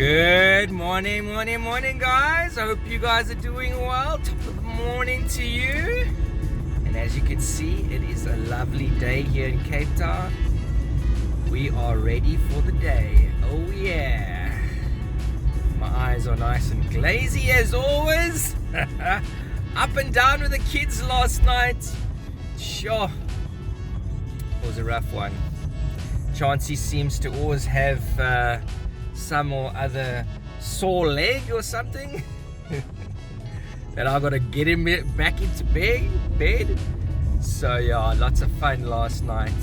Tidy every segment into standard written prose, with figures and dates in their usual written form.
Good morning, guys. I hope you guys are doing well. Top of the morning to you. And as you can see, it is a lovely day here in Cape Town. We are ready for the day. Oh yeah. My eyes are nice and glazy as always. Up and down with the kids last night. Sure. It was a rough one. Chancey seems to always have some or other sore leg or something that I gotta get him back into bed. So yeah, lots of fun last night.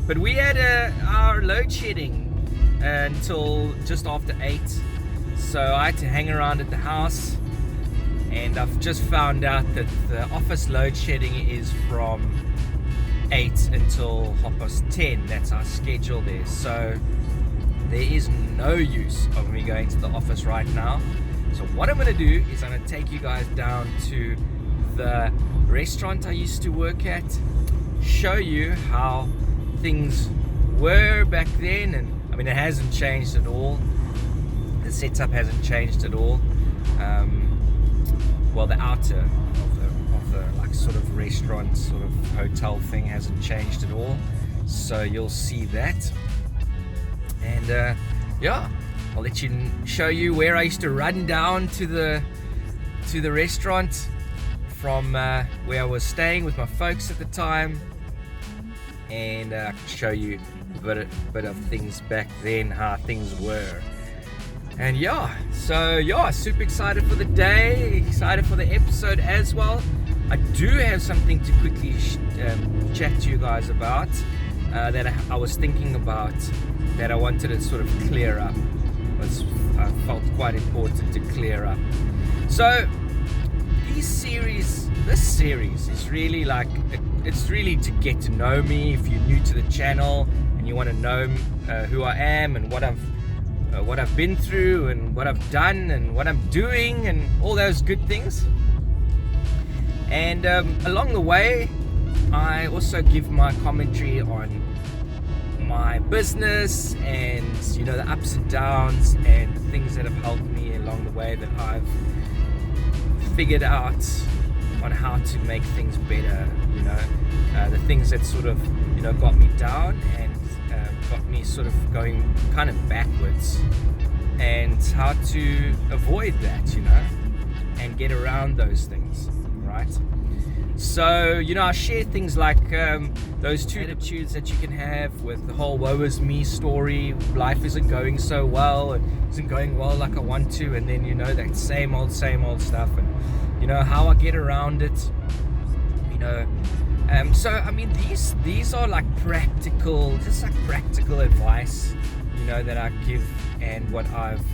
But we had our load shedding until just after 8, so I had to hang around at the house. And I've just found out that the office load shedding is from 8 until 10:30. That's our schedule there. So there is no use of me going to the office right now. So what I'm going to do is I'm going to take you guys down to the restaurant I used to work at, show you how things were back then. And I mean, it hasn't changed at all. The setup hasn't changed at all. Well, the outer of the like sort of restaurant, sort of hotel thing hasn't changed at all. So you'll see that. And yeah, I'll let you show you where I used to run down to the restaurant from where I was staying with my folks at the time, and I can show you a bit of things back then, how things were. And yeah, so yeah, super excited for the day, excited for the episode as well. I do have something to quickly chat to you guys about that I was thinking about, that I wanted to sort of clear up. I felt quite important to clear up. So this series is really like, it's really to get to know me. If you're new to the channel and you want to know who I am and what I've been through and what I've done and what I'm doing and all those good things. And along the way, I also give my commentary on my business and, you know, the ups and downs and things that have helped me along the way, that I've figured out on how to make things better, you know, the things that sort of, you know, got me down and got me sort of going kind of backwards, and how to avoid that, you know, and get around those things, right? So, you know, I share things like those two attitudes that you can have with the whole woe is me story. Life isn't going so well, it isn't going well like I want to, and then, you know, that same old stuff, and, you know, how I get around it, you know. So I mean, these are like practical advice, you know, that I give, and what I've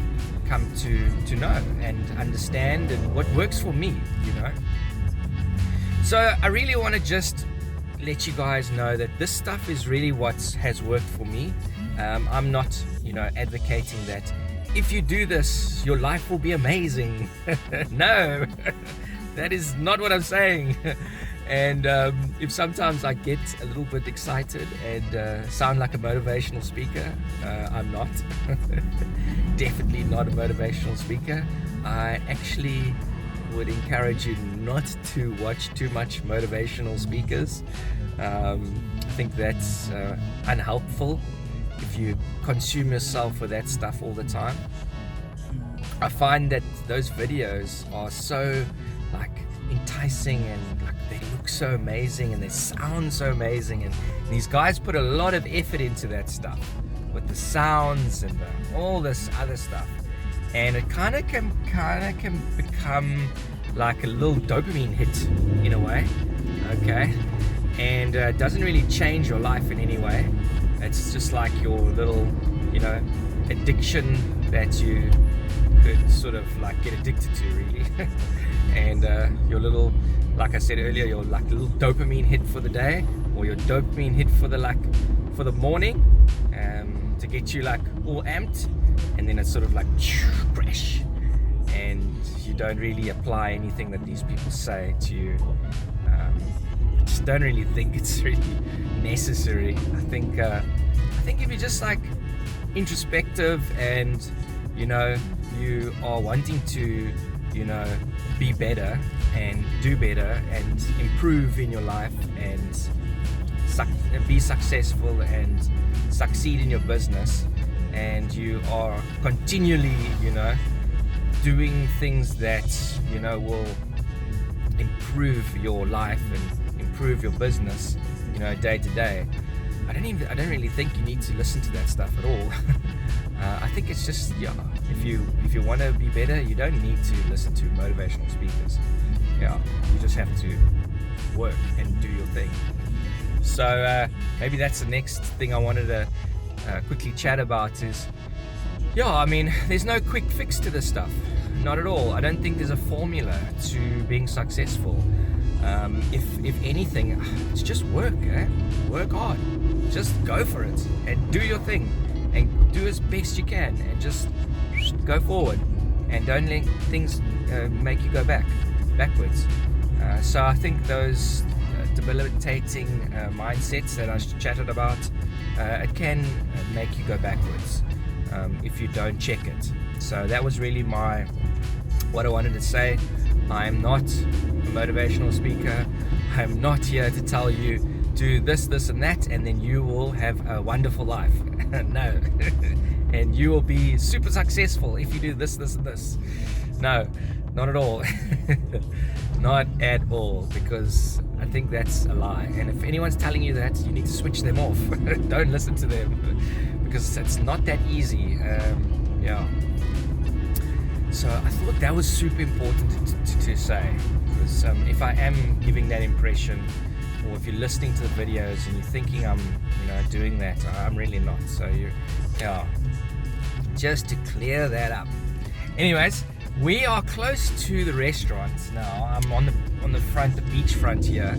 come to know and understand, and what works for me, you know. So I really want to just let you guys know that this stuff is really what has worked for me. I'm not, you know, advocating that if you do this, your life will be amazing. No, that is not what I'm saying. And if sometimes I get a little bit excited and sound like a motivational speaker, I'm not. Definitely not a motivational speaker. I actually would encourage you not to watch too much motivational speakers. I think that's unhelpful if you consume yourself with that stuff all the time. I find that those videos are so like enticing, and like they look so amazing and they sound so amazing, and these guys put a lot of effort into that stuff with the sounds and all this other stuff, and it kind of can become like a little dopamine hit in a way, okay? And it doesn't really change your life in any way. It's just like your little, you know, addiction that you could sort of like get addicted to, really. And your little, like I said earlier, your like little dopamine hit for the day, or your dopamine hit for the morning, to get you like all amped, and then it's sort of like crash, and you don't really apply anything that these people say to you. I just don't really think it's really necessary. I think if you're just like introspective and you know, you are wanting to, you know, be better and do better and improve in your life and be successful and succeed in your business, and you are continually, you know, doing things that, you know, will improve your life and improve your business, you know, day to day. I don't really think you need to listen to that stuff at all. I think it's just, yeah, if you want to be better, you don't need to listen to motivational speakers. Yeah, you just have to work and do your thing. So maybe that's the next thing I wanted to quickly chat about is, yeah, I mean, there's no quick fix to this stuff. Not at all. I don't think there's a formula to being successful. If anything, it's just work, work hard. Just go for it and do your thing and do as best you can and just go forward and don't let things make you go backwards. So I think those debilitating mindsets that I chatted about, it can make you go backwards if you don't check it. So that was really what I wanted to say. I'm not a motivational speaker. I'm not here to tell you do this, and that, and then you will have a wonderful life. No. And you will be super successful if you do this, and this. No, not at all. Not at all, because I think that's a lie. And if anyone's telling you that, you need to switch them off. Don't listen to them, because it's not that easy. Yeah. So I thought that was super important to say, because if I am giving that impression, or if you're listening to the videos and you're thinking I'm, you know, doing that, I'm really not. So yeah, just to clear that up. Anyways, we are close to the restaurant now. I'm on the front, the beach front here,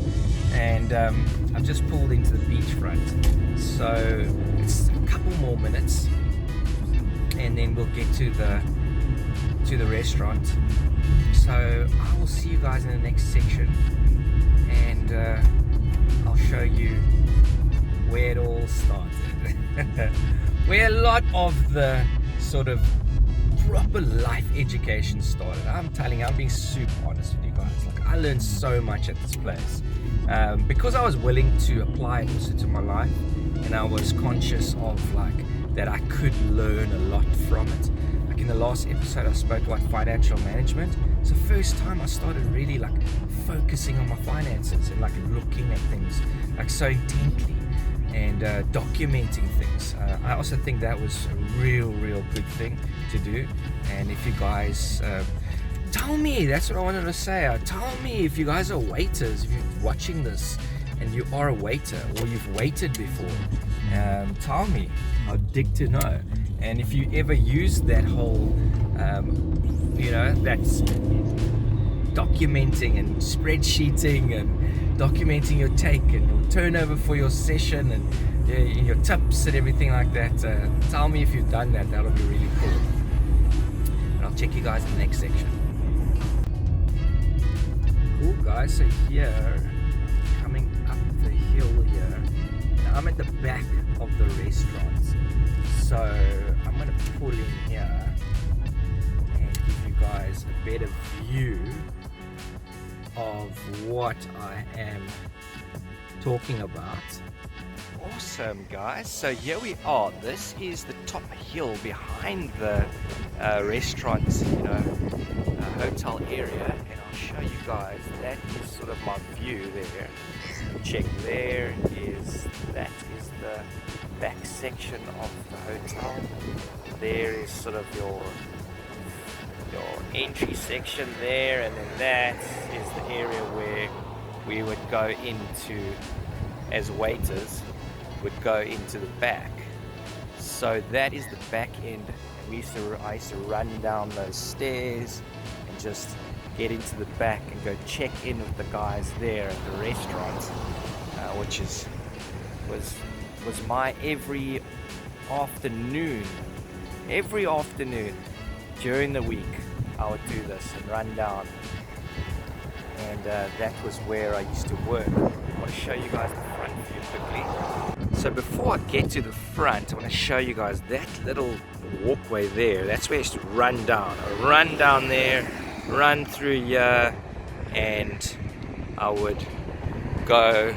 and I've just pulled into the beach front. So it's a couple more minutes, and then we'll get to the restaurant. So I will see you guys in the next section, and I'll show you where it all started. Where a lot of the sort of proper life education started. I'm telling you, I'm being super honest with you guys. Like, I learned so much at this place because I was willing to apply it also to my life, and I was conscious of like that I could learn a lot from it. Like in the last episode, I spoke about financial management. It's the first time I started really like focusing on my finances and like looking at things like so intently and documenting things. I also think that was a real good thing to do. And if you guys tell me, that's what I wanted to say, tell me if you guys are waiters, if you're watching this and you are a waiter or you've waited before, tell me. I'd dig to know. And if you ever use that whole you know, that's documenting and spreadsheeting and documenting your take and your turnover for your session and your tips and everything like that, tell me if you've done that. That'll be really cool. And I'll check you guys in the next section. Cool guys, so here, coming up the hill here, now I'm at the back of the restaurant, so I'm going to pull in here and give you guys a better view of what I am talking about. Awesome guys, so here we are. This is the top hill behind the restaurant, you know, hotel area, and I'll show you guys. That is sort of my view there. Check, that is the back section of the hotel. There is sort of your entry section there, and then that is the area where we would go into, as waiters, would go into the back. So that is the back end. I used to run down those stairs and just get into the back and go check in with the guys there at the restaurant, which was my every afternoon during the week. I would do this and run down, and that was where I used to work. I want to show you guys the front view quickly. So before I get to the front, I want to show you guys that little walkway there. That's where I used to run down. I run down there, run through here, and I would go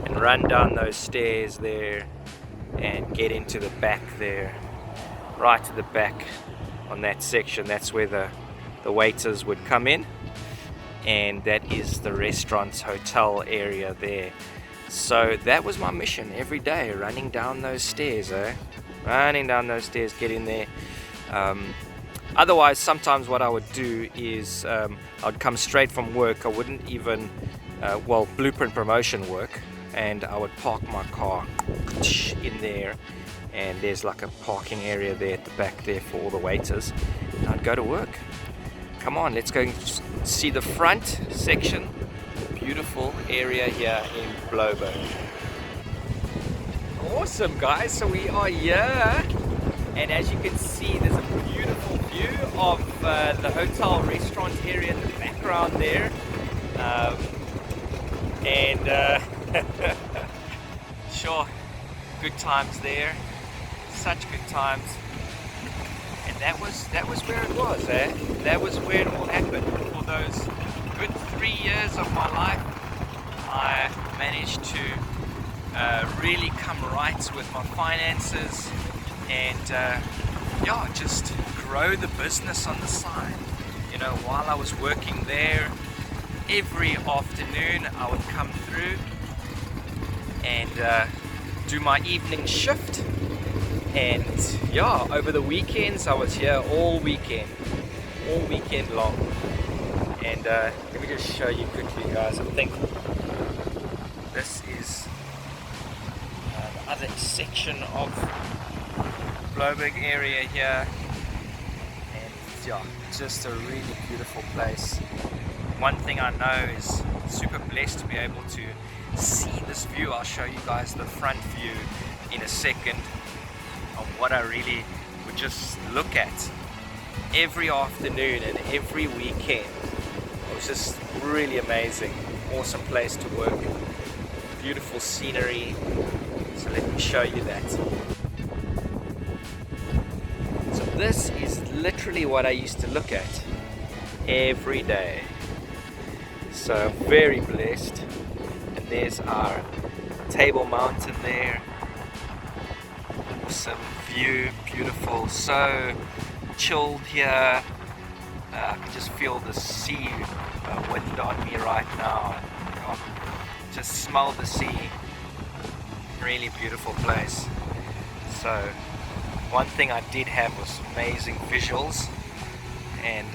and run down those stairs there and get into the back there, right to the back on that section. That's where the waiters would come in, and that is the restaurant's hotel area there. So that was my mission every day, running down those stairs, running down those stairs, get in there. Otherwise, sometimes what I would do is I'd come straight from work. I wouldn't even blueprint promotion work, and I would park my car in there, and there's like a parking area there at the back there for all the waiters, and I'd go to work. Come on, let's go and see the front section. Beautiful area here in Bloberg. Awesome, guys, so we are here, and as you can see, there's a beautiful view of the hotel restaurant area in the background there, sure, good times there, such good times. And that was where it was, that was where it all happened. For those good 3 years of my life, I managed to really come right with my finances, and just grow the business on the side. You know, while I was working there, every afternoon I would come through and do my evening shift, and over the weekends I was here all weekend long. And let me just show you quickly, guys. I think this is the other section of Bloberg area here, and just a really beautiful place. One thing I know is super blessed to be able to see this view. I'll show you guys the front view in a second of what I really would just look at every afternoon and every weekend. It was just really amazing. Awesome place to work, beautiful scenery. So let me show you that. So this is literally what I used to look at every day. So very blessed. And there's our Table Mountain there. Awesome view, beautiful, so chilled here. I can just feel the sea wind on me right now. Just smell the sea. Really beautiful place. So one thing I did have was amazing visuals, and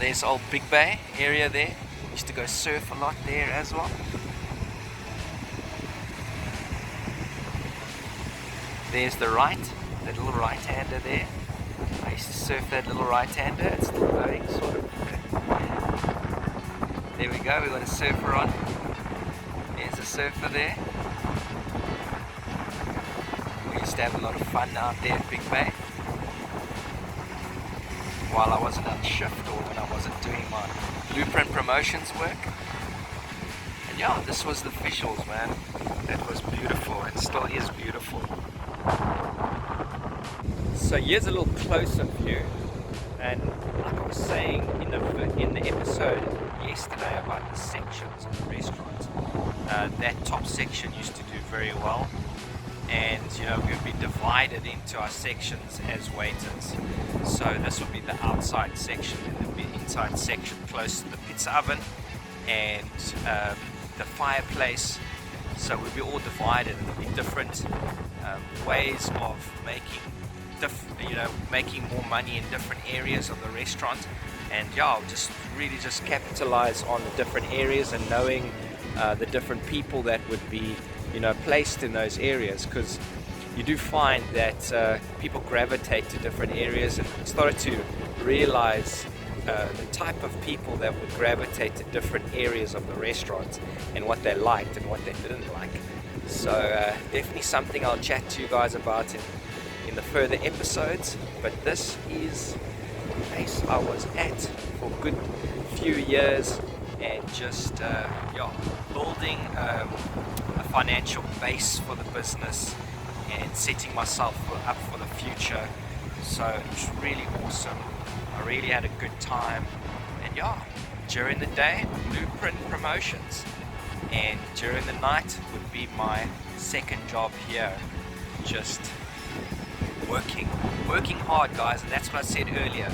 there's old Big Bay area there. Used to go surf a lot there as well. There's the little right-hander there. I used to surf that little right-hander. It's still going, sort of. There we go, we've got a surfer on. There's a surfer there. We used to have a lot of fun out there at Big Bay while I wasn't on shift or when I wasn't doing my blueprint promotions work. And this was the visuals, man. That was beautiful. It still is beautiful. So here's a little closer view, and like I was saying in the episode yesterday about the sections of the restaurant, that top section used to do very well, and we'd be divided into our sections as waiters. So this would be the outside section, and there'd be an inside section close to the pizza oven and the fireplace. So we'd be all divided, and there'd be different ways of making more money in different areas of the restaurant. And just really just capitalize on the different areas and knowing the different people that would be placed in those areas, because you do find that people gravitate to different areas, and started to realize the type of people that would gravitate to different areas of the restaurant and what they liked and what they didn't like. So definitely something I'll chat to you guys about in the further episodes. But this is the place I was at for a good few years, and just building a financial base for the business, and setting myself up for the future. So it was really awesome. I really had a good time. And yeah, during the day, Blueprint Promotions, and during the night would be my second job here, just working hard, guys. And that's what I said earlier,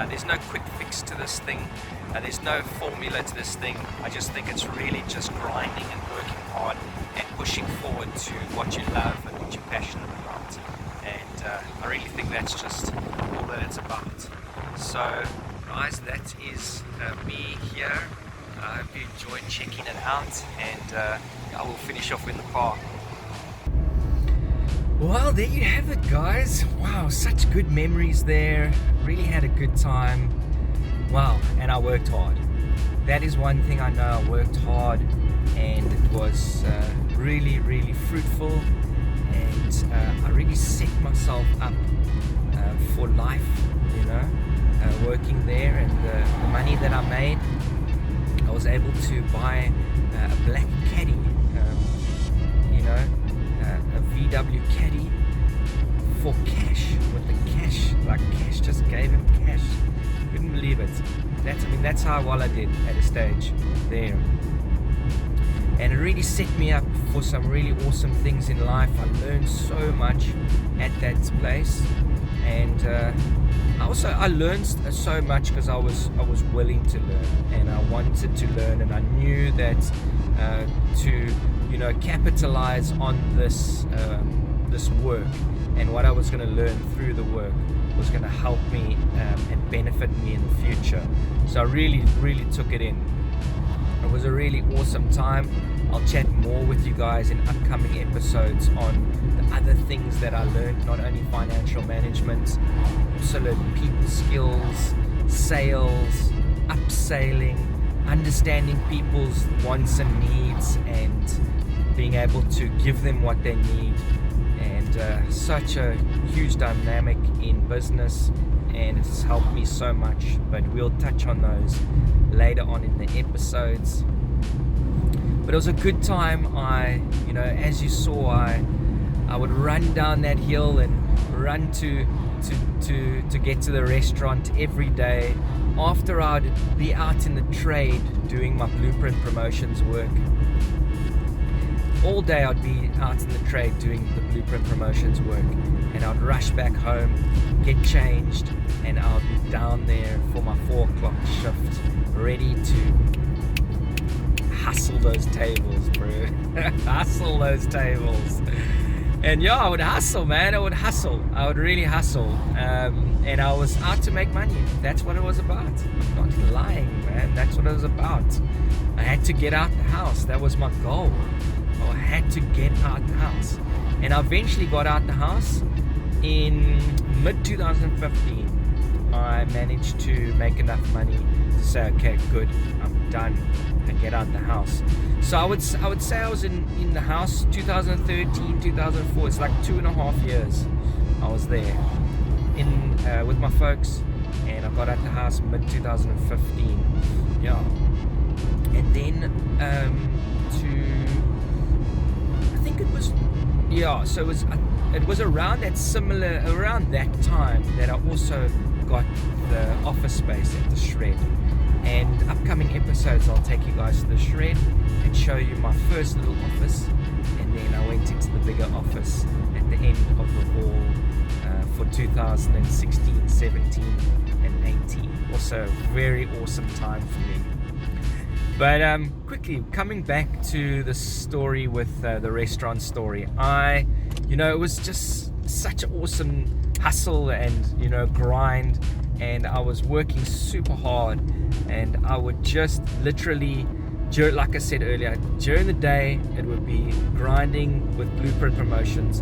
there's no quick fix to this thing, there's no formula to this thing. I just think it's really just grinding and working hard and pushing forward to what you love and what you're passionate about. And I really think that's just all that it's about. So guys, that is me here. I hope you enjoyed checking it out, and I will finish off in the car. Well, there you have it, guys. Wow, such good memories there. Really had a good time. Wow, and I worked hard. That is one thing I know. I worked hard, and it was really, really fruitful. And I really set myself up for life, working there. And the money that I made, I was able to buy a black caddy, a VW caddy for cash, with the cash, like cash just gave him cash. Couldn't believe it. That's how well I did at a stage there. And it really set me up for some really awesome things in life. I learned so much at that place, and I learned so much because I was willing to learn, and I wanted to learn, and I knew that to capitalize on this work, and what I was going to learn through the work was going to help me and benefit me in the future. So I really, really took it in. It was a really awesome time. I'll chat more with you guys in upcoming episodes on the other things that I learned, not only financial management, also learned people skills, sales, upselling, understanding people's wants and needs, and being able to give them what they need. And such a huge dynamic in business, and it's helped me so much, but we'll touch on those later on in the episodes. But it was a good time. As you saw, I would run down that hill and run to get to the restaurant every day after I'd be out in the trade doing my Blueprint Promotions work. All day I'd be out in the trade doing the Blueprint Promotions work, and I'd rush back home, get changed, and I'll be down there for my 4 o'clock shift, ready to hustle those tables, bro. Hustle those tables. And yeah, I would hustle, man. I would really hustle. And I was out to make money. That's what it was about. I'm not lying, man. That's what it was about. I had to get out the house. That was my goal. I had to get out the house. And I eventually got out the house in mid-2015. I managed to make enough money to say, okay, good, I'm done, and get out the house. So I would say I was in the house 2013, 2004. It's like 2.5 years I was there with my folks, and I got out the house mid-2015. Yeah. And then it was around that time that I also got the office space at the Shred. And upcoming episodes, I'll take you guys to the Shred and show you my first little office, and then I went into the bigger office at the end of the hall for 2016, 17 and 18. Also a very awesome time for me. But quickly coming back to the story with the restaurant story, it was just such an awesome hustle and grind, and I was working super hard, and I would just literally, like I said earlier, during the day it would be grinding with Blueprint Promotions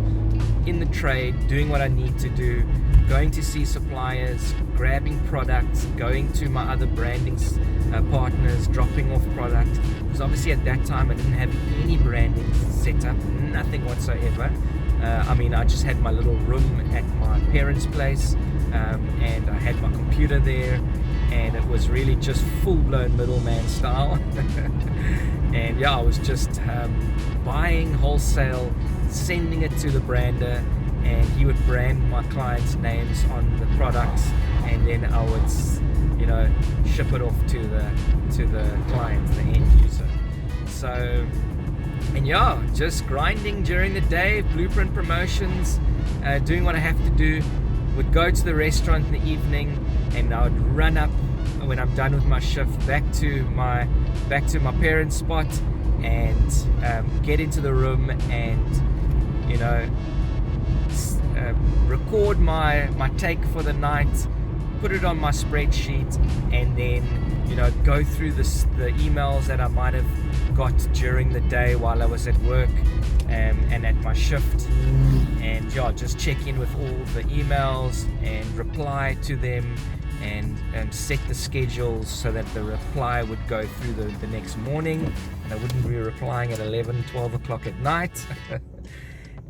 in the trade, doing what I need to do, going to see suppliers, grabbing products, going to my other branding partners, dropping off product, because obviously at that time I didn't have any branding set up, nothing whatsoever. I just had my little room at my parents' place, and I had my computer there, and it was really just full-blown middleman style. And yeah, I was just buying wholesale, sending it to the brander, and he would brand my clients' names on the products, and then I would, ship it off to the client, the end user. So, and yeah, just grinding during the day, blueprint promotions, doing what I have to do. Would go to the restaurant in the evening, and I would run up when I'm done with my shift back to my parents' spot, and get into the room and record my take for the night, put it on my spreadsheet, and then go through the emails that I might have got during the day while I was at work and at my shift, and just check in with all the emails and reply to them, and set the schedules so that the reply would go through the next morning, and I wouldn't be replying at 11-12 o'clock at night.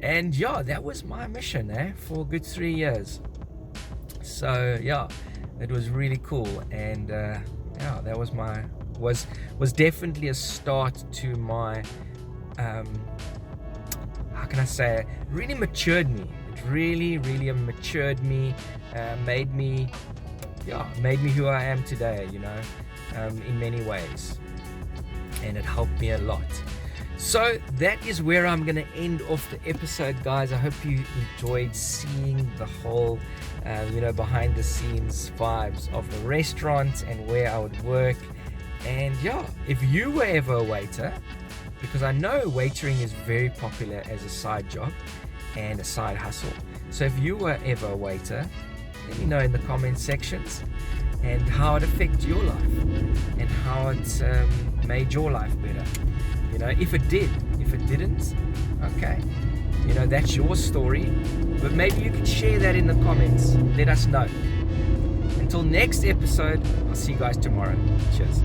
And that was my mission for a good 3 years. So it was really cool, and that was definitely a start to my how can I say it? Really matured me. It really matured me, made me who I am today, in many ways, and it helped me a lot. So that is where I'm going to end off the episode, guys. I hope you enjoyed seeing the whole behind the scenes vibes of the restaurant and where I would work. And if you were ever a waiter, because I know waitering is very popular as a side job and a side hustle. So if you were ever a waiter, let me know in the comment sections, and how it affected your life, and how it made your life better. If it did. If it didn't, okay, that's your story, but maybe you could share that in the comments. Let us know. Until next episode, I'll see you guys tomorrow. Cheers.